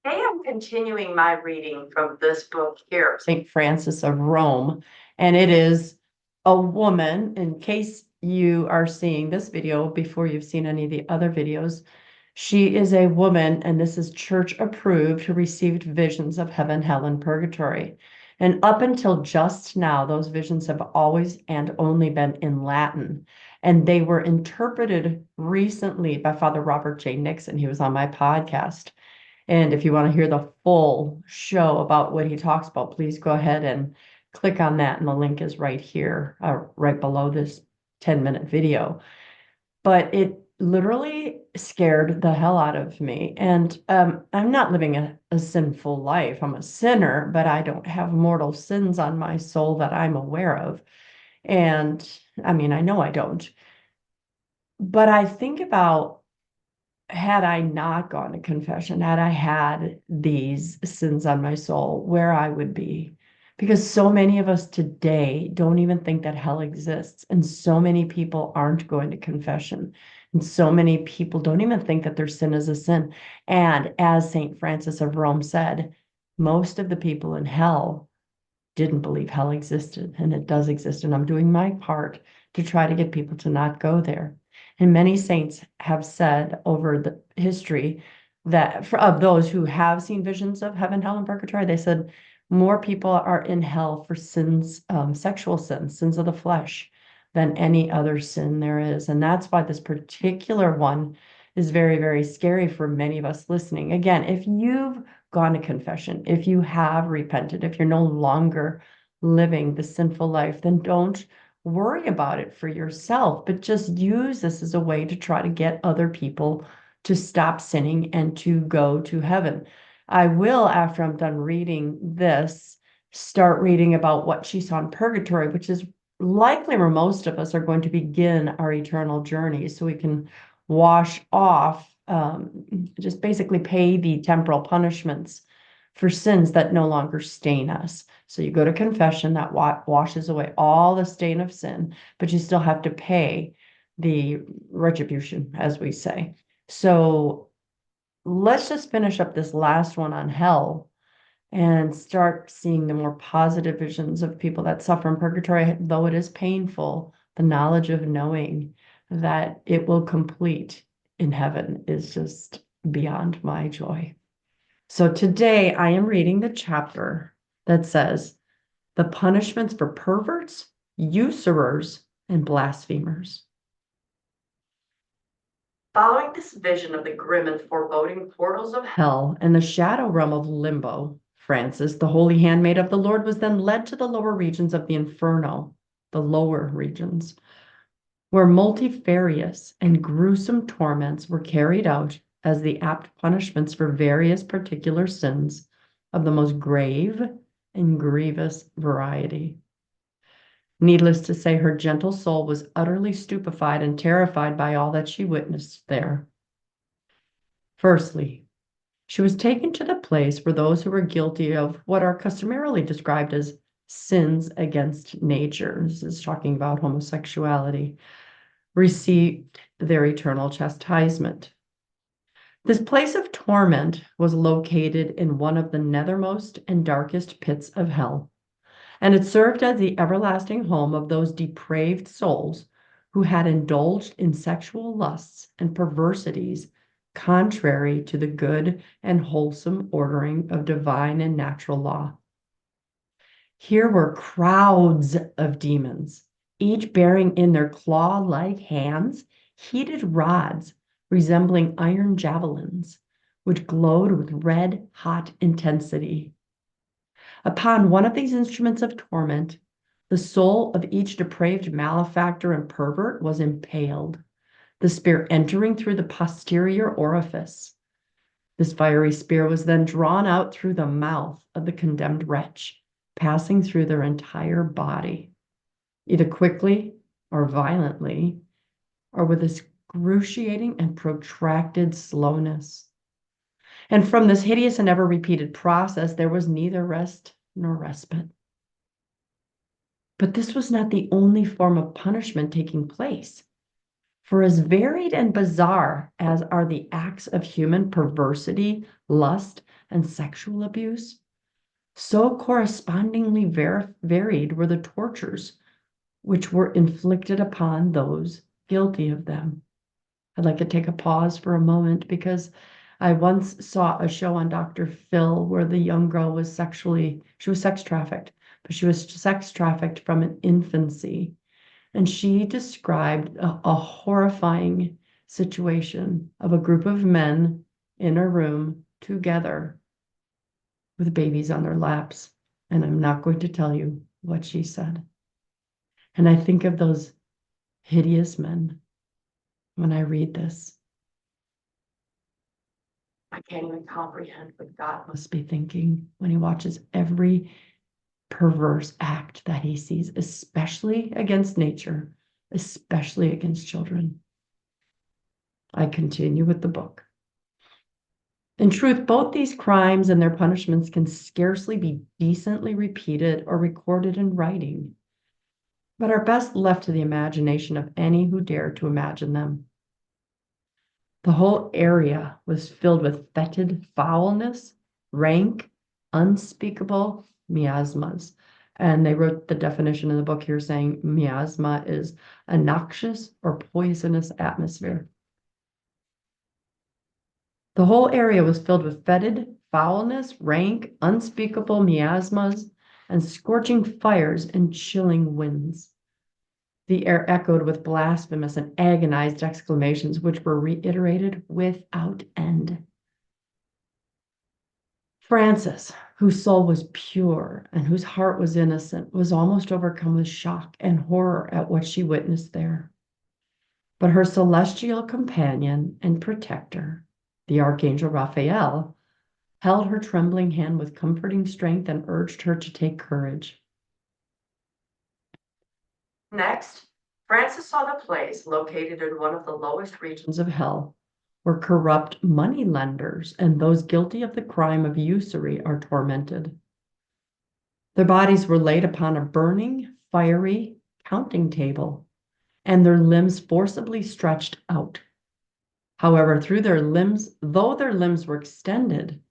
Today I'm continuing my reading from this book here, St. Francis of Rome, and it is a woman. In case you are seeing this video before you've seen any of the other videos, she is a woman, and this is church approved, who received visions of heaven, hell, and purgatory. And up until just now, those visions have always and only been in Latin. And they were interpreted recently by Father Robert J. Nixon. He was on my podcast. And if you want to hear the full show about what he talks about, please go ahead and click on that. And the link is right here, right below this 10-minute video. But it literally scared the hell out of me. And I'm not living a sinful life. I'm a sinner, but I don't have mortal sins on my soul that I'm aware of. And I mean, I know I don't. But I think about, had I not gone to confession, had I had these sins on my soul, where I would be. Because so many of us today don't even think that hell exists. And so many people aren't going to confession. And so many people don't even think that their sin is a sin. And as St. Francis of Rome said, most of the people in hell didn't believe hell existed, and it does exist. And I'm doing my part to try to get people to not go there. And many saints have said over the history that of those who have seen visions of heaven, hell, and purgatory, they said more people are in hell for sins, sexual sins, sins of the flesh, than any other sin there is. And that's why this particular one is very, very scary for many of us listening. Again, if you've gone to confession, if you have repented, if you're no longer living the sinful life, then don't worry about it for yourself, but just use this as a way to try to get other people to stop sinning and to go to heaven. I will, after I'm done reading this, start reading about what she saw in purgatory, which is likely where most of us are going to begin our eternal journey, so we can wash off, just basically pay the temporal punishments for sins that no longer stain us. So you go to confession, that washes away all the stain of sin, but you still have to pay the retribution, as we say. So let's just finish up this last one on hell and start seeing the more positive visions of people that suffer in purgatory, though it is painful. The knowledge of knowing that it will complete in heaven is just beyond my joy. So today I am reading the chapter that says the punishments for perverts, usurers, and blasphemers. Following this vision of the grim and foreboding portals of hell and the shadow realm of limbo, Francis, the holy handmaid of the Lord, was then led to the lower regions of the inferno, the lower regions, where multifarious and gruesome torments were carried out as the apt punishments for various particular sins of the most grave and grievous variety. Needless to say, her gentle soul was utterly stupefied and terrified by all that she witnessed there. Firstly, she was taken to the place where those who were guilty of what are customarily described as sins against nature, this is talking about homosexuality, received their eternal chastisement. This place of torment was located in one of the nethermost and darkest pits of hell, and it served as the everlasting home of those depraved souls who had indulged in sexual lusts and perversities contrary to the good and wholesome ordering of divine and natural law. Here were crowds of demons, each bearing in their claw-like hands heated rods resembling iron javelins, which glowed with red-hot intensity. Upon one of these instruments of torment, the soul of each depraved malefactor and pervert was impaled, the spear entering through the posterior orifice. This fiery spear was then drawn out through the mouth of the condemned wretch, passing through their entire body, either quickly or violently, or with excruciating and protracted slowness. And from this hideous and ever repeated process, there was neither rest nor respite. But this was not the only form of punishment taking place. For as varied and bizarre as are the acts of human perversity, lust, and sexual abuse, so correspondingly varied were the tortures which were inflicted upon those guilty of them. I'd like to take a pause for a moment because I once saw a show on Dr. Phil where the young girl was sex trafficked, but she was sex trafficked from an infancy. And she described a horrifying situation of a group of men in a room together with babies on their laps. And I'm not going to tell you what she said. And I think of those hideous men when I read this. I can't even comprehend what God must be thinking when he watches every perverse act that he sees, especially against nature, especially against children. I continue with the book. In truth, both these crimes and their punishments can scarcely be decently repeated or recorded in writing, but are best left to the imagination of any who dare to imagine them. The whole area was filled with fetid foulness, rank, unspeakable miasmas. And they wrote the definition in the book here saying miasma is a noxious or poisonous atmosphere. The whole area was filled with fetid foulness, rank, unspeakable miasmas, and scorching fires and chilling winds. The air echoed with blasphemous and agonized exclamations, which were reiterated without end. Frances, whose soul was pure and whose heart was innocent, was almost overcome with shock and horror at what she witnessed there. But her celestial companion and protector, the Archangel Raphael, held her trembling hand with comforting strength and urged her to take courage. Next, Frances saw the place located in one of the lowest regions of hell, where corrupt money lenders and those guilty of the crime of usury are tormented. Their bodies were laid upon a burning, fiery counting table, and their limbs forcibly stretched out. However, though their limbs were extended,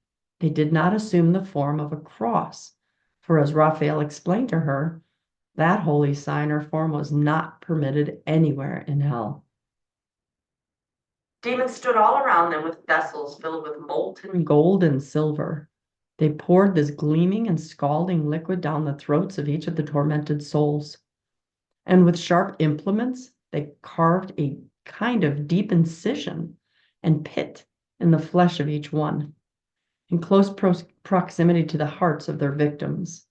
they did not assume the form of a cross, for as Raphael explained to her, that holy sign or form was not permitted anywhere in hell. Demons stood all around them with vessels filled with molten gold and silver. They poured this gleaming and scalding liquid down the throats of each of the tormented souls. And with sharp implements, they carved a kind of deep incision and pit in the flesh of each one, in close proximity to the hearts of their victims,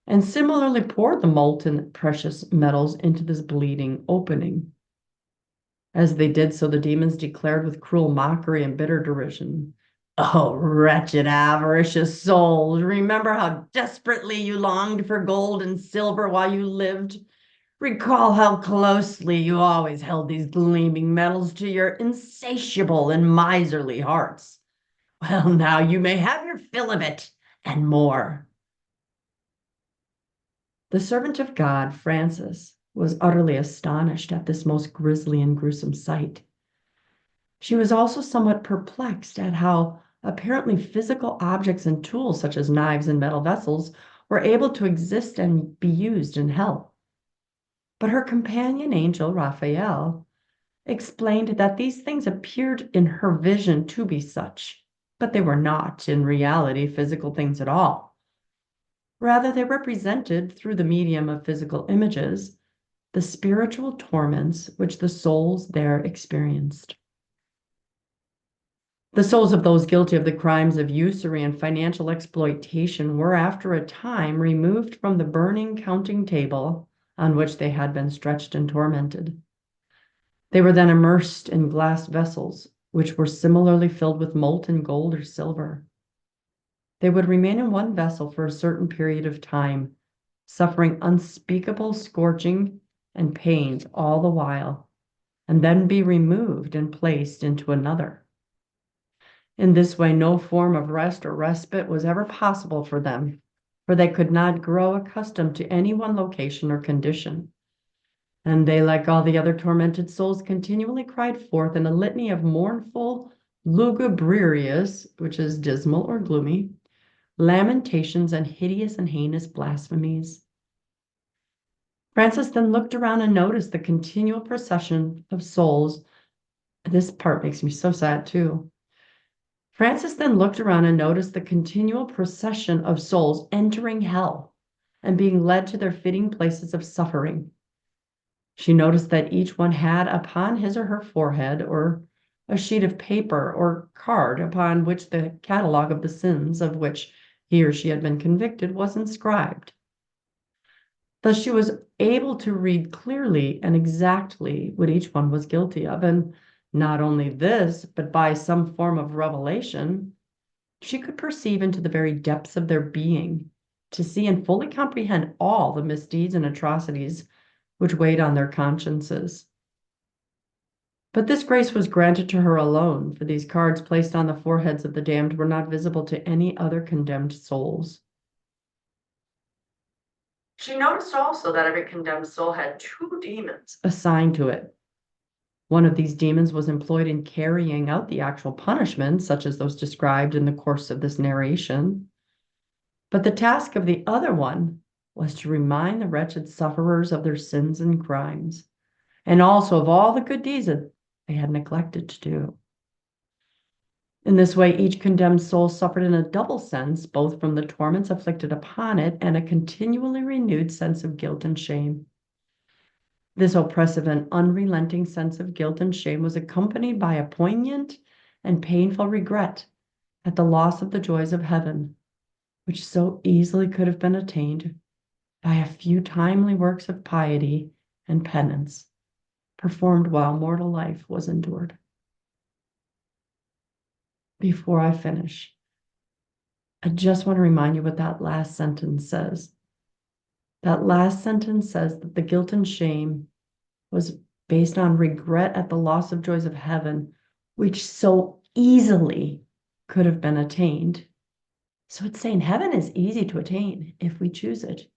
and similarly poured the molten precious metals into this bleeding opening. As they did so, the demons declared with cruel mockery and bitter derision, "Oh, wretched, avaricious souls, remember how desperately you longed for gold and silver while you lived. Recall how closely you always held these gleaming metals to your insatiable and miserly hearts. Well, now you may have your fill of it and more." The servant of God, Frances, was utterly astonished at this most grisly and gruesome sight. She was also somewhat perplexed at how apparently physical objects and tools, such as knives and metal vessels, were able to exist and be used in hell. But her companion angel, Raphael, explained that these things appeared in her vision to be such, but they were not, in reality, physical things at all. Rather, they represented, through the medium of physical images, the spiritual torments which the souls there experienced. The souls of those guilty of the crimes of usury and financial exploitation were, after a time, removed from the burning counting table on which they had been stretched and tormented. They were then immersed in glass vessels, which were similarly filled with molten gold or silver. They would remain in one vessel for a certain period of time, suffering unspeakable scorching and pains all the while, and then be removed and placed into another. In this way, no form of rest or respite was ever possible for them, for they could not grow accustomed to any one location or condition. And they, like all the other tormented souls, continually cried forth in a litany of mournful, lugubrious, which is dismal or gloomy, lamentations, and hideous and heinous blasphemies. Francis then looked around and noticed the continual procession of souls. This part makes me so sad too. Francis then looked around and noticed the continual procession of souls entering hell and being led to their fitting places of suffering. She noticed that each one had upon his or her forehead or a sheet of paper or card upon which the catalog of the sins of which he or she had been convicted was inscribed. Thus she was able to read clearly and exactly what each one was guilty of, and not only this, but by some form of revelation, she could perceive into the very depths of their being, to see and fully comprehend all the misdeeds and atrocities which weighed on their consciences. But this grace was granted to her alone, for these cards placed on the foreheads of the damned were not visible to any other condemned souls. She noticed also that every condemned soul had 2 demons assigned to it. One of these demons was employed in carrying out the actual punishment, such as those described in the course of this narration. But the task of the other one was to remind the wretched sufferers of their sins and crimes, and also of all the good deeds that they had neglected to do. In this way, each condemned soul suffered in a double sense, both from the torments inflicted upon it and a continually renewed sense of guilt and shame. This oppressive and unrelenting sense of guilt and shame was accompanied by a poignant and painful regret at the loss of the joys of heaven, which so easily could have been attained by a few timely works of piety and penance performed while mortal life was endured. Before I finish, I just want to remind you what that last sentence says. That last sentence says that the guilt and shame was based on regret at the loss of joys of heaven, which so easily could have been attained. So it's saying heaven is easy to attain if we choose it.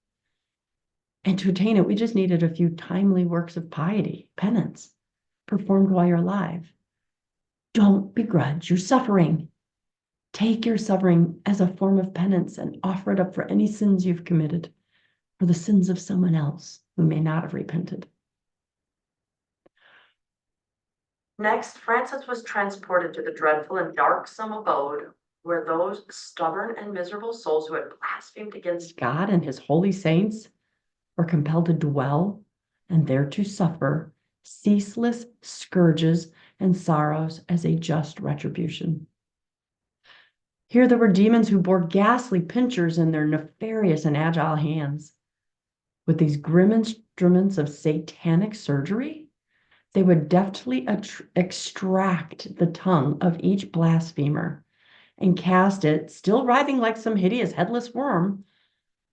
And to attain it, we just needed a few timely works of piety, penance, performed while you're alive. Don't begrudge your suffering. Take your suffering as a form of penance and offer it up for any sins you've committed, for the sins of someone else who may not have repented. Next, Francis was transported to the dreadful and darksome abode, where those stubborn and miserable souls who had blasphemed against God and his holy saints were compelled to dwell and there to suffer ceaseless scourges and sorrows as a just retribution. Here there were demons who bore ghastly pincers in their nefarious and agile hands. With these grim instruments of satanic surgery, they would deftly extract the tongue of each blasphemer and cast it, still writhing like some hideous headless worm,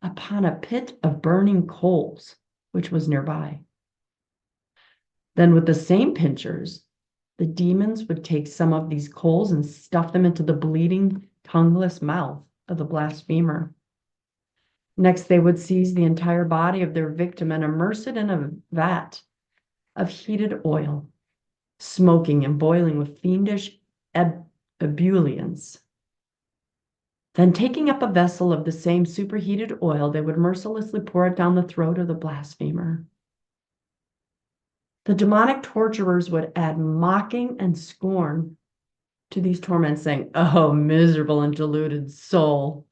upon a pit of burning coals, which was nearby. Then with the same pincers, the demons would take some of these coals and stuff them into the bleeding, tongueless mouth of the blasphemer. Next, they would seize the entire body of their victim and immerse it in a vat of heated oil, smoking and boiling with fiendish ebullience. Then, taking up a vessel of the same superheated oil, they would mercilessly pour it down the throat of the blasphemer. The demonic torturers would add mocking and scorn to these torments, saying, "Oh, miserable and deluded soul,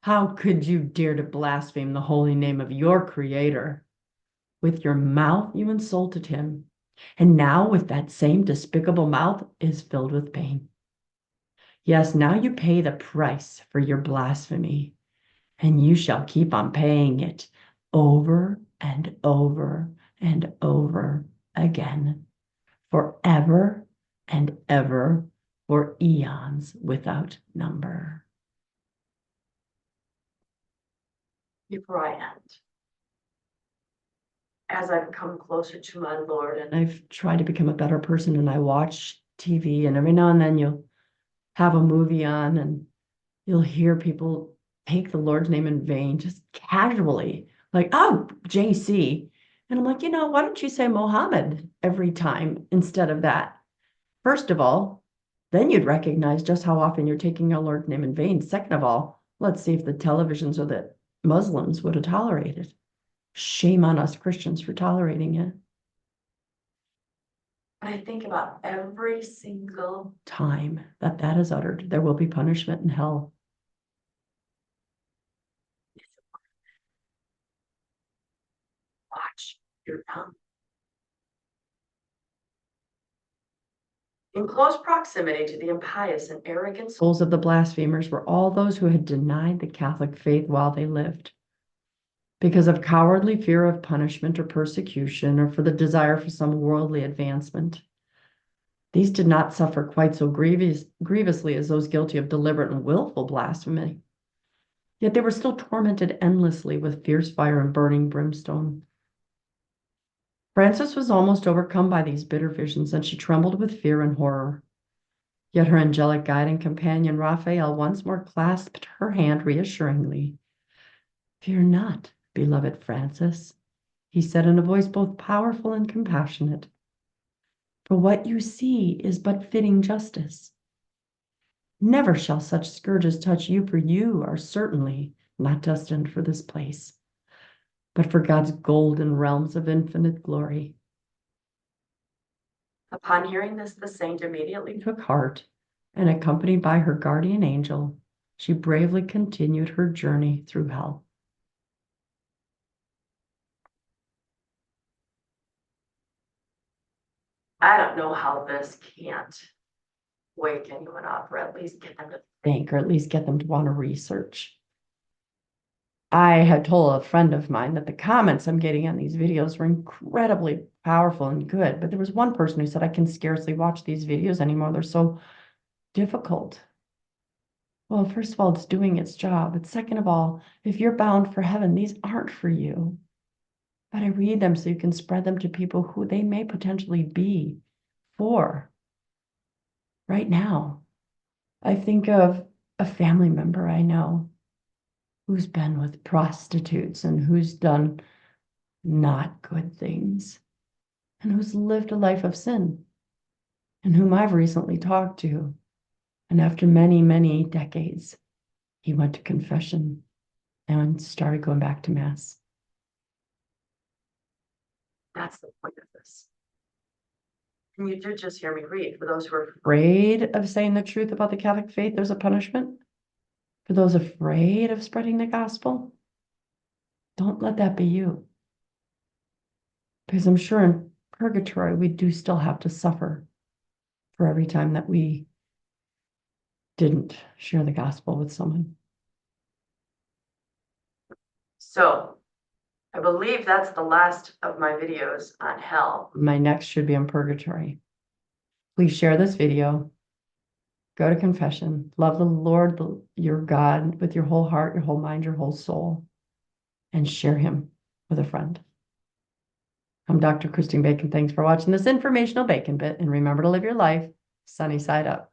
how could you dare to blaspheme the holy name of your Creator? With your mouth you insulted him, and now with that same despicable mouth is filled with pain. Yes, now you pay the price for your blasphemy, and you shall keep on paying it over and over and over again, forever and ever, for eons without number." Before I end, as I've come closer to my Lord and I've tried to become a better person, and I watch TV, and every now and then you'll have a movie on and you'll hear people take the Lord's name in vain, just casually, like, "Oh, JC." And I'm like, why don't you say Mohammed every time instead of that? First of all, Then you'd recognize just how often you're taking our Lord's name in vain. Second of all, let's see if the televisions or the Muslims would have tolerated. Shame on us Christians for tolerating it. I think about every single time that that is uttered, there will be punishment in hell. Watch your tongue. In close proximity to the impious and arrogant souls of the blasphemers were all those who had denied the Catholic faith while they lived. Because of cowardly fear of punishment or persecution, or for the desire for some worldly advancement. These did not suffer quite so grievously as those guilty of deliberate and willful blasphemy. Yet they were still tormented endlessly with fierce fire and burning brimstone. Frances was almost overcome by these bitter visions, and she trembled with fear and horror. Yet her angelic guide and companion Raphael once more clasped her hand reassuringly. "Fear not, beloved Frances," he said in a voice both powerful and compassionate. "For what you see is but fitting justice. Never shall such scourges touch you, for you are certainly not destined for this place, but for God's golden realms of infinite glory." Upon hearing this, the saint immediately took heart, and accompanied by her guardian angel, she bravely continued her journey through hell. I don't know how this can't wake anyone up, or at least get them to think, or at least get them to want to research. I had told a friend of mine that the comments I'm getting on these videos were incredibly powerful and good, but there was one person who said, "I can scarcely watch these videos anymore. They're so difficult." Well, first of all, it's doing its job. But second of all, if you're bound for heaven, these aren't for you. But I read them so you can spread them to people who they may potentially be for. Right now, I think of a family member I know who's been with prostitutes and who's done not good things and who's lived a life of sin and whom I've recently talked to. And after many, many decades, he went to confession and started going back to Mass. That's the point of this. And you did just hear me read. For those who are afraid of saying the truth about the Catholic faith, there's a punishment. For those afraid of spreading the gospel, don't let that be you. Because I'm sure in purgatory, we do still have to suffer for every time that we didn't share the gospel with someone. So I believe that's the last of my videos on hell. My next should be on purgatory. Please share this video. Go to confession. Love the Lord, your God, with your whole heart, your whole mind, your whole soul, and share him with a friend. I'm Dr. Christine Bacon. Thanks for watching this informational Bacon Bit, and remember to live your life sunny side up.